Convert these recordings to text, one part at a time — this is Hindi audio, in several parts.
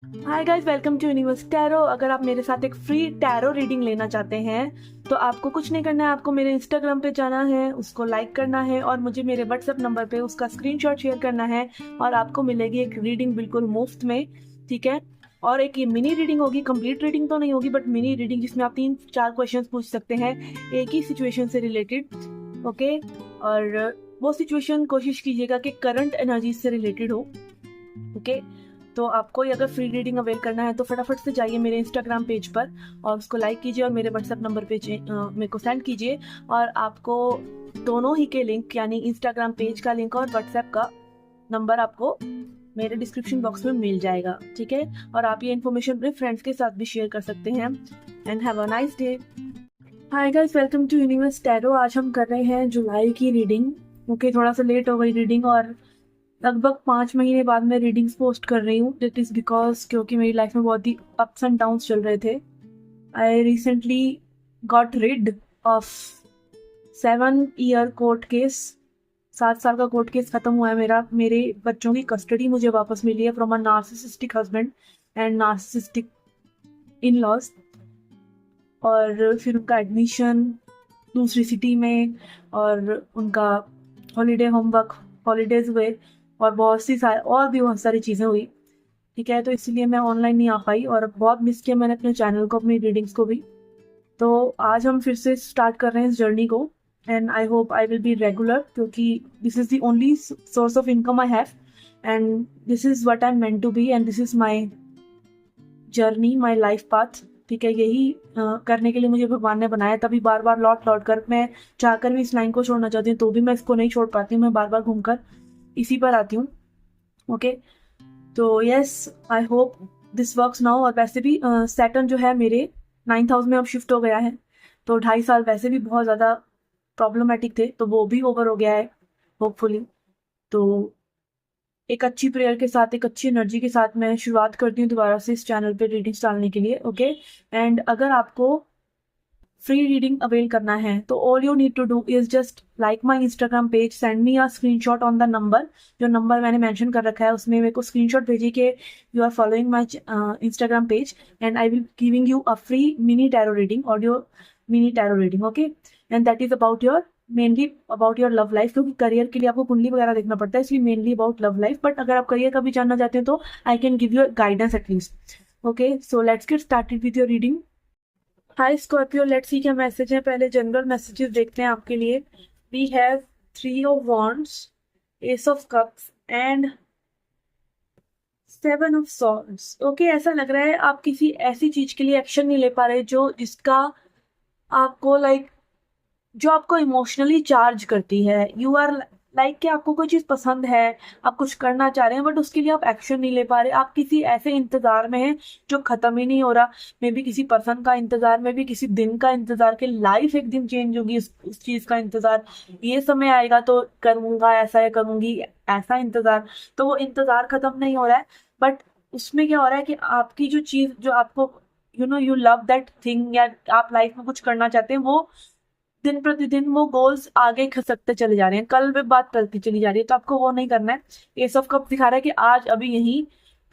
Hi guys, welcome to Universe Tarot. अगर आप मेरे साथ एक फ्री टैरो रीडिंग लेना चाहते हैं तो आपको कुछ नहीं करना है। आपको मेरे इंस्टाग्राम पे जाना है, उसको लाइक करना है और मुझे मेरे व्हाट्सएप नंबर पे उसका स्क्रीनशॉट शेयर करना है और आपको मिलेगी एक रीडिंग बिल्कुल मुफ्त में। ठीक है। और एक ये मिनी रीडिंग होगी, कंप्लीट रीडिंग तो नहीं होगी बट मिनी रीडिंग, जिसमें आप 3-4 क्वेश्चंस पूछ सकते हैं एक ही सिचुएशन से रिलेटेड। ओके। और वो सिचुएशन कोशिश कीजिएगा कि करंट एनर्जी से रिलेटेड हो। ओके। तो आपको अगर फ्री रीडिंग अवेल करना है तो फटाफट से जाइए मेरे इंस्टाग्राम पेज पर और उसको लाइक कीजिए और मेरे व्हाट्सएप नंबर पे मेरे को सेंड कीजिए। और आपको दोनों ही के लिंक, यानी इंस्टाग्राम पेज का लिंक और व्हाट्सएप का नंबर, आपको मेरे डिस्क्रिप्शन बॉक्स में मिल जाएगा। ठीक है। और आप ये इन्फॉर्मेशन अपने फ्रेंड्स के साथ भी शेयर कर सकते हैं। And have a nice day. Hi guys, welcome to Universe Tarot. आज हम कर रहे हैं जुलाई की रीडिंग। ओके, थोड़ा सा लेट हो गई रीडिंग और लगभग 5 महीने बाद मैं रीडिंग्स पोस्ट कर रही हूँ। दिट इज़ बिकॉज क्योंकि मेरी लाइफ में बहुत ही अप्स एंड डाउन्स चल रहे थे। I recently got rid of 7 year court case. 7 साल का कोर्ट केस खत्म हुआ है मेरा। मेरे बच्चों की कस्टडी मुझे वापस मिली है from a narcissistic husband and narcissistic in laws. और फिर उनका एडमिशन दूसरी सिटी में और उनका हॉलीडे होमवर्क, हॉलीडेज हुए और बहुत सारी चीज़ें हुई। ठीक है। तो इसलिए मैं ऑनलाइन नहीं आ पाई और बहुत मिस किया मैंने अपने चैनल को, अपनी रीडिंग्स को भी। तो आज हम फिर से स्टार्ट कर रहे हैं इस जर्नी को and I hope I will be regular, क्योंकि this is the only source of income I have and this is what I am meant to be and this is my journey, my life path. ठीक है। यही करने के लिए मुझे भगवान ने बनाया। तभी बार बार लौट लौट कर, मैं चाहकर भी इस लाइन को छोड़ना चाहती हूँ तो भी मैं इसको नहीं छोड़ पाती हूँ। मैं बार बार घूमकर इसी पर आती हूँ। ओके। तो yes, I hope this works now. और वैसे भी सैटर्न जो है मेरे 9th हाउस में अब शिफ्ट हो गया है। तो 2.5 साल वैसे भी बहुत ज़्यादा प्रॉब्लमेटिक थे, तो वो भी ओवर हो गया है होपफुली। तो एक अच्छी प्रेयर के साथ, एक अच्छी एनर्जी के साथ मैं शुरुआत करती हूँ दोबारा से इस चैनल पे रीडिंग्स डालने के लिए। ओके। एंड अगर आपको फ्री रीडिंग अवेल करना है तो all you need to do is just like my Instagram page, send me a screenshot on the number. जो नंबर मैंने मेंशन कर रखा है उसमें मेरे को स्क्रीनशॉट भेजिए कि you are following my Instagram page and I will giving you a free mini tarot reading, audio mini tarot reading. Okay. And that is about your, mainly about your love life, क्योंकि करियर के लिए आपको कुंडली वगैरह देखना पड़ता है, इसलिए mainly about love life. But अगर आप करियर का भी जानना चाहते हैं तो I can give you guidance at least. Okay, so let's get started with your reading. Hi Scorpio, let's see क्या मैसेज है। पहले जनरल मैसेजेस देखते हैं आपके लिए। We have 3 of wands, ace of cups and 7 of swords. Okay, ऐसा लग रहा है आप किसी ऐसी चीज के लिए एक्शन नहीं ले पा रहे जो जिसका आपको जो आपको इमोशनली चार्ज करती है। यू आर लाइक कि आपको कोई चीज़ पसंद है, आप कुछ करना चाह रहे हैं बट उसके लिए आप एक्शन नहीं ले पा रहे। आप किसी ऐसे इंतजार में हैं जो खत्म ही नहीं हो रहा। मे बी किसी पर्सन का इंतजार, में भी किसी दिन का इंतजार कि लाइफ एक दिन चेंज होगी, उस चीज़ का इंतजार। ये समय आएगा तो करूंगा ऐसा या करूंगी ऐसा इंतजार। तो वो इंतजार खत्म नहीं हो रहा है बट उसमें क्या हो रहा है कि आपकी जो चीज़, जो आपको यू लव दैट थिंग, या आप लाइफ में कुछ करना चाहते हैं, वो दिन प्रतिदिन वो गोल्स आगे खसकते चले जा रहे हैं। कल पे बात टलती चली जा रही है, तो आपको वो नहीं करना है। एस ऑफ कप दिखा रहा है कि आज अभी यही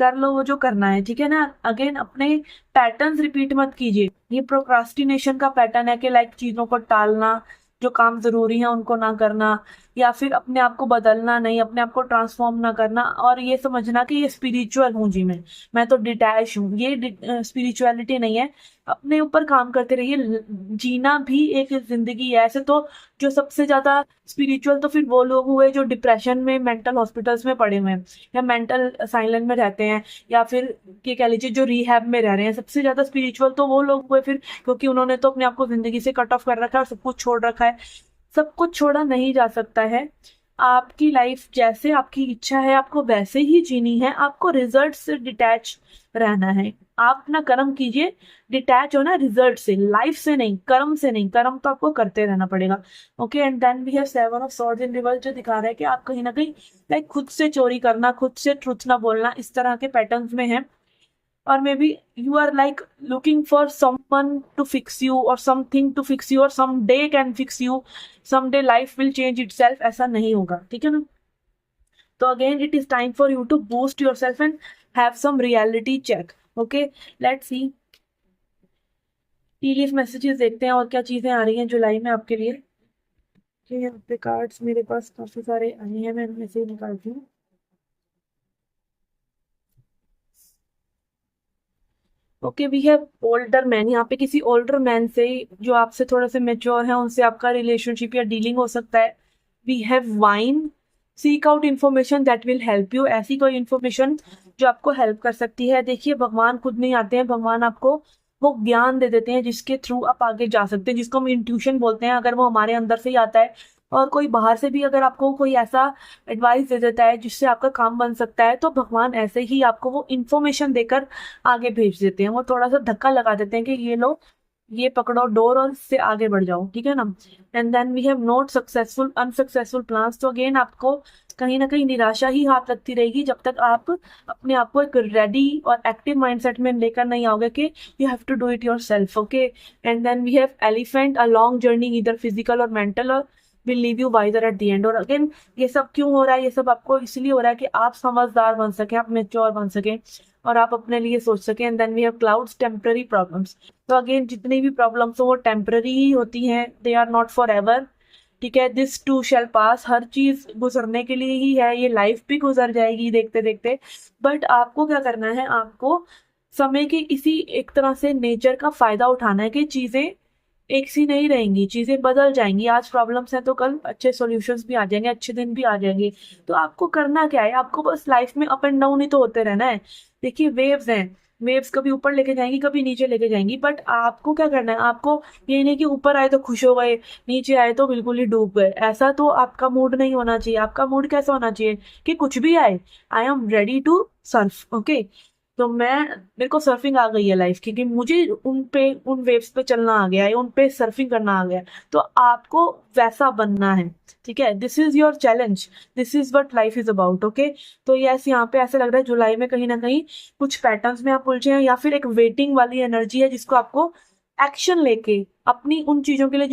कर लो वो जो करना है। ठीक है ना। अगेन अपने पैटर्न्स रिपीट मत कीजिए। ये प्रोक्रास्टिनेशन का पैटर्न है कि लाइक चीजों को टालना, जो काम जरूरी है उनको ना करना, या फिर अपने आप को बदलना नहीं, अपने आप को ट्रांसफॉर्म ना करना और ये समझना कि ये स्पिरिचुअल हूँ जी, मैं तो डिटैच हूँ। ये स्पिरिचुअलिटी नहीं है। अपने ऊपर काम करते रहिए। जीना भी एक जिंदगी है। ऐसे तो जो सबसे ज्यादा स्पिरिचुअल तो फिर वो लोग हुए जो डिप्रेशन में, मेंटल हॉस्पिटल्स में पड़े हुए हैं या मेंटल साइलेंट में रहते हैं, या फिर ये कह लीजिए जो रिहैब में रह रहे हैं। सबसे ज्यादा स्पिरिचुअल तो वो लोग हुए फिर, क्योंकि उन्होंने तो अपने आप को जिंदगी से कट ऑफ कर रखा है और सब कुछ छोड़ रखा है। सब कुछ छोड़ा नहीं जा सकता है। आपकी लाइफ जैसे आपकी इच्छा है आपको वैसे ही जीनी है। आपको रिजल्ट से डिटैच रहना है। आप अपना कर्म कीजिए, डिटैच हो ना रिजल्ट से, लाइफ से नहीं, कर्म से नहीं। कर्म तो आपको करते रहना पड़ेगा। Okay. And then we have 7 of swords in reverse, जो दिखा रहा है कि आप कहीं ना कहीं लाइक खुद से चोरी करना, खुद से ट्रुथ ना बोलना, इस तरह के पैटर्न्स में है। और maybe you are like looking for someone to fix you or something to fix you or someday can fix you, someday life will change itself. ऐसा नहीं होगा। ठीक है ना। तो again it is time for you to boost yourself and have some reality check. Okay, let's see tea leaf messages, देखते हैं और क्या चीजें आ रही हैं जुलाई में आपके लिए। यहाँ पे कार्ड्स मेरे पास काफी सारे आए हैं, मैं इनमें से निकालती हूँ। Okay, we have older man. यहाँ पे किसी ओल्डर मैन से जो आपसे थोड़ा सा मेच्योर है, उनसे आपका रिलेशनशिप या डीलिंग हो सकता है। We have wine. Seek out information that will help you. ऐसी कोई इन्फॉर्मेशन जो आपको हेल्प कर सकती है। देखिए, भगवान खुद नहीं आते हैं, भगवान आपको वो ज्ञान दे देते हैं जिसके थ्रू आप आगे जा सकते हैं, जिसको हम इंट्यूशन बोलते हैं। अगर वो हमारे अंदर से ही आता है और कोई बाहर से भी अगर आपको कोई ऐसा एडवाइस दे देता है जिससे आपका काम बन सकता है, तो भगवान ऐसे ही आपको वो इन्फॉर्मेशन देकर आगे भेज देते हैं। वो थोड़ा सा धक्का लगा देते हैं कि ये लो, ये पकड़ो डोर और इससे आगे बढ़ जाओ, ठीक है ना। And then we have not successful unsuccessful plans. तो अगेन आपको कहीं ना कहीं निराशा ही हाथ लगती रहेगी जब तक आप अपने आप को एक रेडी और एक्टिव माइंडसेट में लेकर नहीं आओगे कि you have to do it yourself. Okay, and then we have elephant. A long journey इधर फिजिकल और मेंटल और will leave you wiser at the end. और अगेन ये सब क्यों हो रहा है? ये सब आपको इसलिए हो रहा है कि आप समझदार बन सके, आप मेच्योर बन सके और आप अपने लिए सोच सके। And then we have clouds, temporary problems. तो अगेन जितनी भी प्रॉब्लम्स हो वो टेम्पररी ही होती हैं, they are not forever, ठीक है। दिस टू शैल पास। हर चीज गुजरने के लिए ही है, ये लाइफ भी गुजर जाएगी देखते देखते। बट आपको क्या करना है? आपको समय के इसी एक तरह से नेचर का फायदा उठाना है कि चीजें एक सी नहीं रहेंगी, चीजें बदल जाएंगी। आज प्रॉब्लम्स हैं तो कल अच्छे सॉल्यूशंस भी आ जाएंगे, अच्छे दिन भी आ जाएंगे। तो आपको करना क्या है? आपको बस लाइफ में अप एंड डाउन ही तो होते रहना है। देखिए, वेव्स हैं, वेव्स कभी ऊपर लेके जाएंगी कभी नीचे लेके जाएंगी, बट आपको क्या करना है? आपको ये नहीं कि ऊपर आए तो खुश हो गए, नीचे आए तो बिल्कुल ही डूब गए। ऐसा तो आपका मूड नहीं होना चाहिए। आपका मूड कैसा होना चाहिए कि कुछ भी आए, I am ready to surf. Okay, तो मेरे को सर्फिंग आ गई है लाइफ की, कि मुझे उन वेव्स पे चलना आ गया है, उन पे सर्फिंग करना आ गया है। तो आपको वैसा बनना है, ठीक है। This is your challenge, this is what life is about. Okay, तो यस, यहाँ पे ऐसा लग रहा है जुलाई में कहीं ना कहीं कुछ पैटर्न्स में आप उलझे हैं, या फिर एक वेटिंग वाली एनर्जी है जिसको आपको एक्शन लेके अपनी उन चीजों के लिए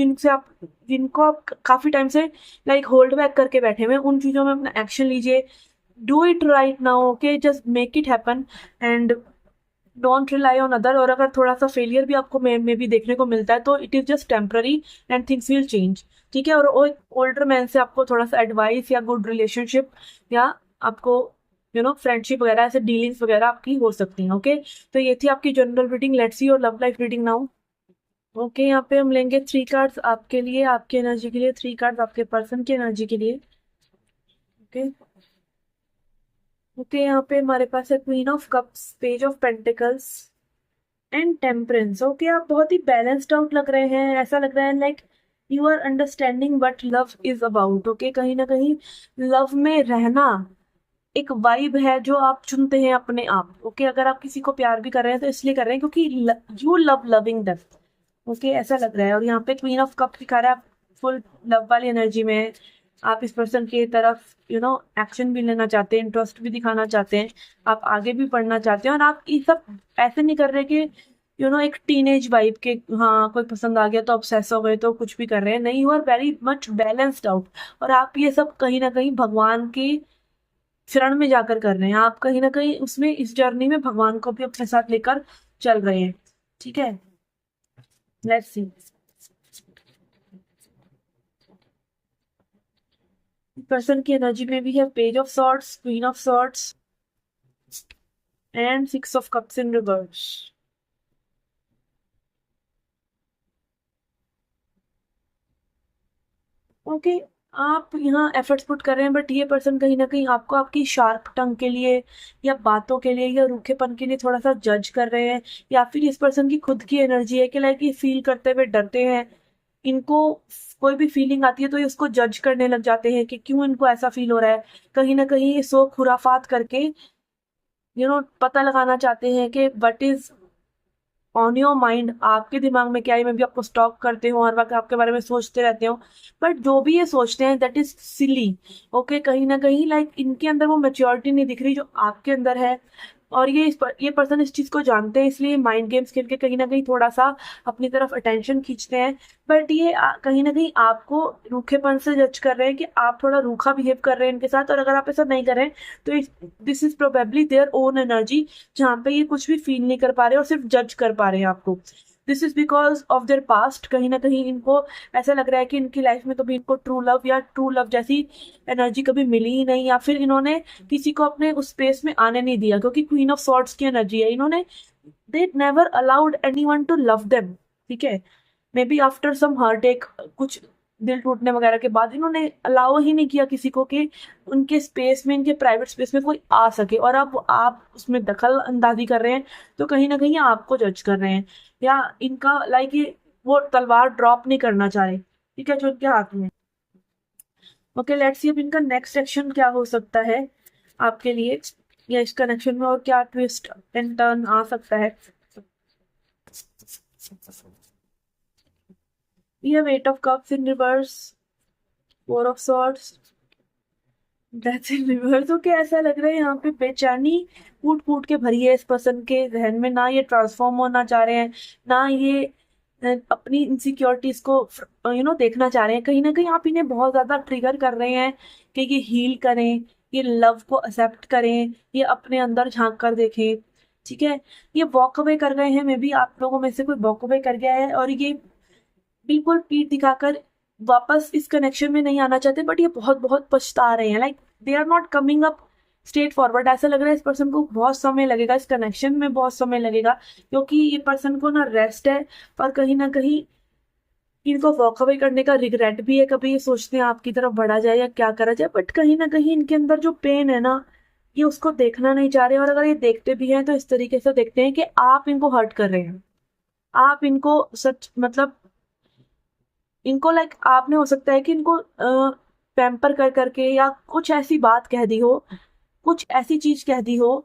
जिनको आप काफी टाइम से लाइक होल्ड बैक करके बैठे हुए हैं, उन चीजों में अपना एक्शन लीजिए। Do it right now. Okay, just make it happen and don't rely on other. और अगर थोड़ा सा फेलियर भी आपको में भी देखने को मिलता है तो it is just temporary and things will change, ठीक है। और ओल्डर मैन से आपको थोड़ा सा एडवाइस या गुड रिलेशनशिप या आपको फ्रेंडशिप वगैरह ऐसे डीलिंग्स वगैरह आपकी हो सकती हैं। ओके, तो ये थी आपकी general reading. Let's see your love life reading now. Okay, यहाँ पे हम लेंगे 3 कार्ड्स आपके लिए, आपकी एनर्जी के लिए, 3 कार्ड्स आपके पर्सन की एनर्जी के लिए। ओके, ओके, यहाँ पे हमारे पास है queen of cups, page of pentacles and temperance. Okay, आप बहुत ही बैलेंस्ड आउट लग रहे हैं। ऐसा लग रहा है like you are understanding what love is about. Okay, कहीं ना कहीं लव में रहना एक वाइब है जो आप चुनते हैं अपने आप। ओके, अगर आप किसी को प्यार भी कर रहे हैं तो इसलिए कर रहे हैं क्योंकि you love loving them. Okay, ऐसा लग रहा है। और यहाँ पे क्वीन ऑफ कप दिखा रहा है, आप फुल लव वाली एनर्जी में हैं। आप इस पर्सन की तरफ एक्शन भी लेना चाहते हैं, इंटरेस्ट भी दिखाना चाहते हैं, आप आगे भी बढ़ना चाहते हैं। और आप ये सब ऐसे नहीं कर रहे कि एक टीनेज वाइब के, हाँ कोई पसंद आ गया तो ऑब्सेस हो गए तो कुछ भी कर रहे हैं। नहीं, you are very much balanced out. और आप ये सब कहीं ना कहीं भगवान के शरण में जाकर कर रहे हैं। आप कहीं ना कहीं उसमें, इस जर्नी में भगवान को भी अपने साथ लेकर चल रहे हैं, ठीक है। लेट्स सी पर्सन की एनर्जी में भी है page of swords, queen of swords and 6 of cups in reverse. Okay, आप यहाँ एफर्ट्स पुट कर रहे हैं, बट ये पर्सन कहीं ना कहीं आपको आपकी शार्प टंग के लिए या बातों के लिए या रूखेपन के लिए थोड़ा सा जज कर रहे हैं। या फिर इस पर्सन की खुद की एनर्जी है कि लाइक ये फील करते हुए डरते हैं। इनको कोई भी फीलिंग आती है तो ये उसको जज करने लग जाते हैं कि क्यों इनको ऐसा फील हो रहा है। कहीं ना कहीं ये सो खुराफात करके पता लगाना चाहते हैं कि what is on your mind, आपके दिमाग में क्या है। मैं भी आपको स्टॉक करते हूँ, हर वक्त आपके बारे में सोचते रहते हो, बट जो भी ये सोचते हैं दैट इज सिली। ओके, कहीं ना कहीं लाइक इनके अंदर वो मेच्योरिटी नहीं दिख रही जो आपके अंदर है। और ये पर्सन इस चीज को जानते हैं, इसलिए माइंड गेम्स खेल के कहीं ना कहीं थोड़ा सा अपनी तरफ अटेंशन खींचते हैं। बट ये कहीं ना कहीं आपको रूखेपन से जज कर रहे हैं कि आप थोड़ा रूखा बिहेव कर रहे हैं इनके साथ, और अगर आप ऐसा नहीं कर रहे हैं तो this is probably their own energy, जहाँ पे ये कुछ भी फील नहीं कर पा रहे और सिर्फ जज कर पा रहे हैं आपको। This is because of their past. कहीं ना कहीं इनको ऐसा लग रहा है कि इनकी लाइफ में कभी इनको ट्रू लव या ट्रू लव जैसी एनर्जी कभी मिली ही नहीं, या फिर इन्होंने किसी को अपने उस स्पेस में आने नहीं दिया, क्योंकि क्वीन ऑफ सॉर्ड्स की एनर्जी है। इन्होंने they never allowed anyone to love them, ठीक है। Maybe after some heartache, कुछ दिल टूटने वगैरह के बाद इन्होंने अलाउ ही नहीं किया किसी को कि उनके स्पेस में, इनके प्राइवेट स्पेस में कोई आ सके, और अब आप उसमें दखल अंदाजी कर रहे हैं, तो कहीं ना कहीं आपको जज कर रहे हैं, या इनका लाइक ये वो तलवार ड्रॉप नहीं करना चाह रहे, ठीक है, जो इनके हाथ में। ओके, लेट्स सी अब इनका नेक्स्ट एक्शन क्या हो सकता है आपके लिए, या इस कनेक्शन में और क्या ट्विस्ट एंड टर्न आ सकता है। We have Eight of Cups in reverse, Four of Swords, Death in reverse। तो क्या ऐसा लग रहा है यहाँ पे बेचैनी फूट फूट के भरी है इस पर्सन के जहन में, ना ये ट्रांसफॉर्म होना चाह रहे हैं, ना ये अपनी इनसिक्योरिटीज को देखना चाह रहे हैं। कहीं ना कहीं आप इन्हें बहुत ज्यादा ट्रिगर कर रहे हैं कि ये हील करें, ये लव को एक्सेप्ट करें, ये अपने अंदर झांक कर देखें, ठीक है। ये वॉक अवे कर गए हैं, मे बी आप लोगों में से कोई वॉक अवे कर गया है, और ये बिल्कुल पीठ दिखाकर वापस इस कनेक्शन में नहीं आना चाहते, बट ये बहुत बहुत पछता रहे हैं, like they are not coming up straightforward. ऐसा लग रहा है इस पर्सन को बहुत समय लगेगा, इस कनेक्शन में बहुत समय लगेगा, क्योंकि ये पर्सन को ना रेस्ट है, और कहीं ना कहीं इनको वॉक अवे करने का रिग्रेट भी है। कभी ये सोचते हैं आपकी तरफ बढ़ा जाए या क्या करा जाए, बट कहीं ना कहीं इनके अंदर जो पेन है ना, ये उसको देखना नहीं चाह रहे, और अगर ये देखते भी हैं तो इस तरीके से देखते हैं कि आप इनको हर्ट कर रहे हैं, आप इनको सच मतलब इनको लाइक आपने हो सकता है कि इनको पैम्पर कर करके या कुछ ऐसी बात कह दी हो, कुछ ऐसी चीज कह दी हो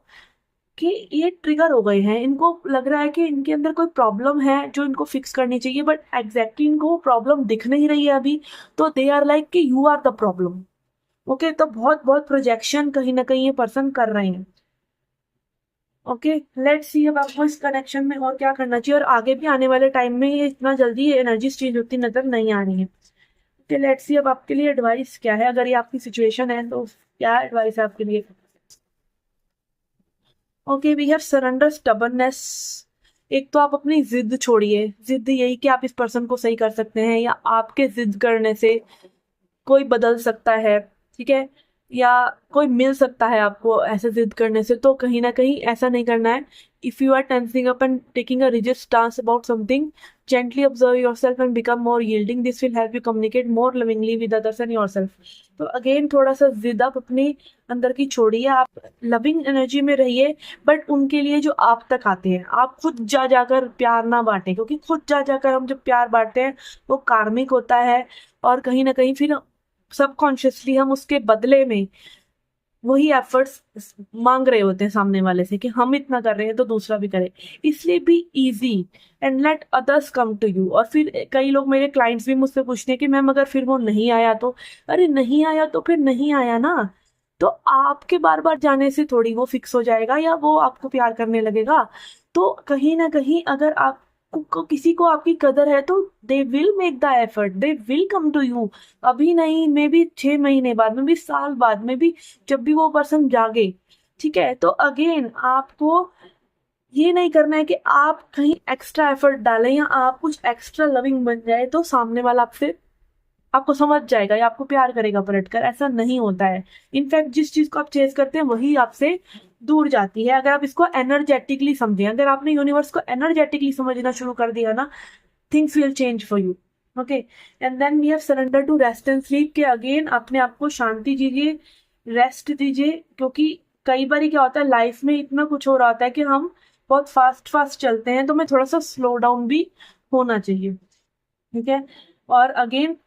कि ये ट्रिगर हो गए हैं। इनको लग रहा है कि इनके अंदर कोई प्रॉब्लम है जो इनको फिक्स करनी चाहिए, बट एग्जैक्टली इनको वो प्रॉब्लम दिख नहीं रही है अभी, तो दे आर लाइक कि you are the problem. Okay, तो बहुत बहुत प्रोजेक्शन कहीं ना कहीं ये पर्सन कर रहे हैं। ओके, लेट्स सी अब आपको इस कनेक्शन में और क्या करना चाहिए, और आगे भी आने वाले टाइम में ये इतना जल्दी एनर्जी चेंज होती नजर नहीं आ रही है। ओके, लेट्स सी अब आपके लिए एडवाइस क्या है, अगर ये आपकी सिचुएशन है तो क्या एडवाइस है आपके लिए। Okay, we have surrender stubbornness. एक तो आप अपनी जिद छोड़िए, जिद यही कि आप इस पर्सन को सही कर सकते हैं, या आपके जिद करने से कोई बदल सकता है, ठीक है, या कोई मिल सकता है आपको ऐसे जिद करने से, तो कहीं ना कहीं ऐसा नहीं करना है। If you are tensing up and taking a rigid stance about something, gently observe yourself and become more yielding. This will help you communicate more lovingly with others and yourself. तो अगेन थोड़ा सा जिद आप अपने अंदर की छोड़िए, आप लविंग एनर्जी में रहिए, बट उनके लिए जो आप तक आते हैं, आप खुद जा जाकर प्यार ना बांटें, क्योंकि खुद जा जाकर हम जब प्यार बांटते हैं वो कार्मिक होता है, और कहीं ना कहीं फिर सबकॉन्शियसली हम उसके बदले में वही एफर्ट्स मांग रहे होते हैं सामने वाले से कि हम इतना कर रहे हैं तो दूसरा भी करे। इसलिए भी easy and let others come to you. और फिर कई लोग, मेरे क्लाइंट्स भी मुझसे पूछते हैं कि मैम अगर फिर वो नहीं आया तो, अरे नहीं आया तो फिर नहीं आया ना, तो आपके बार बार जाने से थोड़ी वो फिक्स हो जाएगा या वो आपको प्यार करने लगेगा। तो कहीं ना कहीं अगर आप किसी को आपकी कदर है तो they will make the effort, they will come to you. अभी नहीं, मे बी 6 महीने बाद में भी, साल बाद में भी, जब भी वो पर्सन जागे, ठीक है। तो अगेन आपको ये नहीं करना है कि आप कहीं एक्स्ट्रा एफर्ट डालें या आप कुछ एक्स्ट्रा लविंग बन जाए तो सामने वाला आपसे आपको समझ जाएगा या आपको प्यार करेगा पलटकर। ऐसा नहीं होता है। इनफैक्ट जिस चीज को आप चेज करते हैं वही आपसे दूर जाती है। अगर आप इसको एनर्जेटिकली समझें, अगर आपने यूनिवर्स को एनर्जेटिकली समझना शुरू कर दिया ना, things will change for you. Okay, and then we have surrender to rest and sleep, के अगेन अपने आप को शांति दीजिए, रेस्ट दीजिए, क्योंकि कई बार क्या होता है लाइफ में इतना कुछ हो रहा होता है कि हम बहुत फास्ट फास्ट चलते हैं, तो मैं थोड़ा सा स्लो डाउन भी होना चाहिए, ठीक है। और अगेन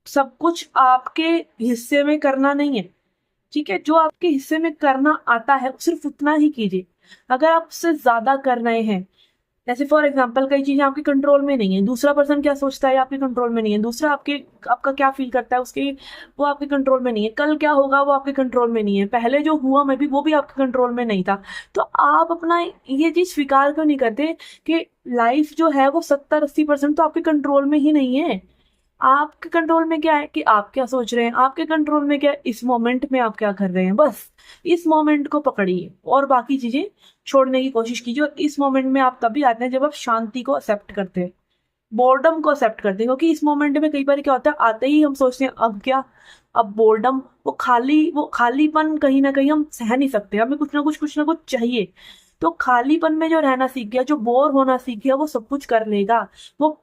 सब कुछ आपके हिस्से में करना नहीं है, ठीक है। जो आपके हिस्से में करना आता है सिर्फ उतना ही कीजिए। अगर आप उससे ज्यादा कर रहे हैं जैसे फॉर एग्जाम्पल कई चीजें आपके कंट्रोल में नहीं है, दूसरा पर्सन क्या सोचता है आपके कंट्रोल में नहीं है, दूसरा आपका क्या फील करता है उसके, वो आपके कंट्रोल में नहीं है, कल क्या होगा वो आपके कंट्रोल में नहीं है, पहले जो हुआ मैं भी वो भी आपके कंट्रोल में नहीं था। तो आप अपना ये चीज स्वीकार क्यों नहीं करते कि लाइफ जो है वो 70-80% तो आपके कंट्रोल में ही नहीं है। आपके कंट्रोल में क्या है कि आप क्या सोच रहे हैं, आपके कंट्रोल में क्या है इस मोमेंट में आप क्या कर रहे हैं, बस इस मोमेंट को पकड़िए और बाकी चीजें छोड़ने की कोशिश कीजिए। और इस मोमेंट में आप तभी आते हैं जब आप शांति को एक्सेप्ट करते हैं, बोर्डम को एक्सेप्ट करते हैं। क्योंकि इस मोमेंट में कई बार क्या होता है, आते ही हम सोचते हैं अब क्या, अब बोर्डम, वो खालीपन कहीं ना कहीं हम सह नहीं सकते, हमें कुछ ना कुछ चाहिए। तो खालीपन में जो रहना सीख गया, जो बोर होना सीख गया, वो सब कुछ कर लेगा। वो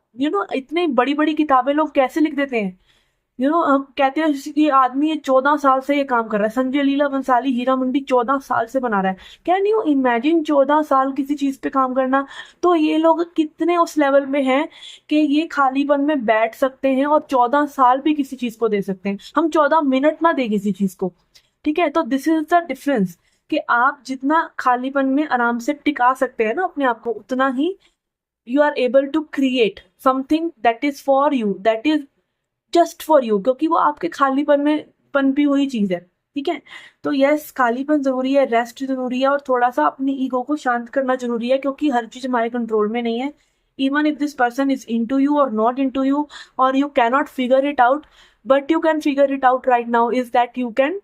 इतनी बड़ी बड़ी किताबें लोग कैसे लिख देते हैं, हम कहते हैं कि आदमी ये 14 साल से ये काम कर रहा है, संजय लीला बंसाली हीरा मंडी 14 साल से बना रहा है। कैन यू इमेजिन 14 साल किसी चीज पे काम करना। तो ये लोग कितने उस लेवल में हैं कि ये खालीपन में बैठ सकते हैं और 14 साल भी किसी चीज को दे सकते हैं, हम 14 मिनट ना दे किसी चीज को। ठीक है, तो दिस इज द डिफरेंस कि आप जितना खालीपन में आराम से टिका सकते हैं ना अपने आप को, उतना ही you are able to create something that is for you, that is just for you, क्योंकि वो आपके खालीपन में पनपी हुई चीज है। ठीक है, तो यस, खालीपन जरूरी है, रेस्ट जरूरी है, और थोड़ा सा अपनी ईगो को शांत करना जरूरी है, क्योंकि हर चीज हमारे कंट्रोल में नहीं है। Even if this person is into you or not into you, और you cannot figure it out, but you can figure it out right now is that you can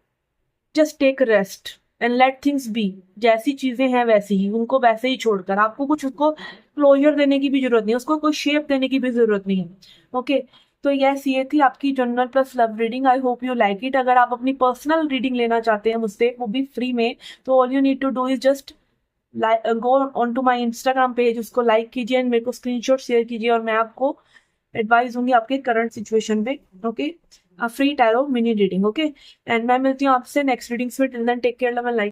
just take rest and let things be. जैसी चीजें हैं वैसी ही, उनको वैसे ही छोड़कर, आपको कुछ उसको क्लोजर देने की भी जरूरत नहीं है, उसको कोई शेप देने की भी जरूरत नहीं है। ओके, तो यस, ये थी आपकी general plus love reading. I hope you like it. अगर आप अपनी पर्सनल रीडिंग लेना चाहते हैं मुझसे, वो भी फ्री में, तो all you need to do is just go on to my Instagram page, उसको लाइक कीजिए एंड मेरे को स्क्रीनशॉट शेयर कीजिए, और मैं आपको एडवाइस दूंगी आपके करंट सिचुएशन पे। Okay, free tarot mini reading. Okay, and मैं मिलती हूँ आपसे नेक्स्ट रीडिंग्स में। Till then take care, love and like.